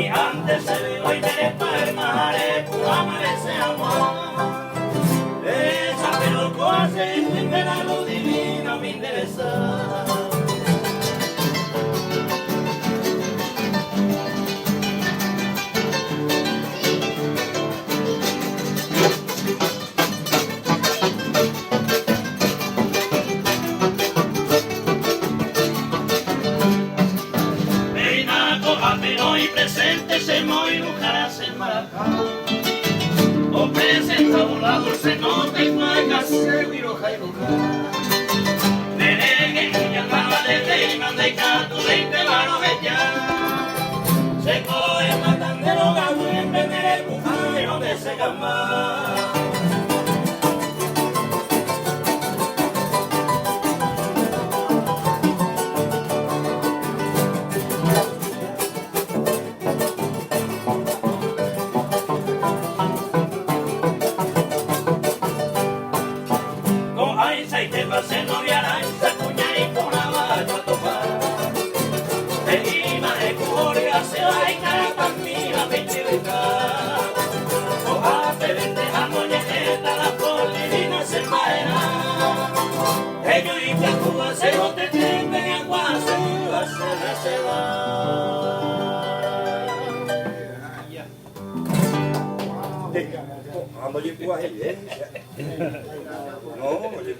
y antes se ve hoy me palmaré, amar ese amor. Esa pero hace entender a lo divino me interesa. Hoy presente se muy lujaras en Maracá. O presenta un la dulce nota y cuaca se viroja y roja. Neregue que llamaba de reina de cato de varo ya. Se coge matandero gato y en vez de bujar donde se gama. Se noviará en esa cuña y con la vaya a tomar. De ima de cujoria se va y carapa mira vechirica. Ojalá te vendeja moñeta la polivina se maera. Ellos y que Cuba se no te tienden y agua se va. Vamos a ir. No,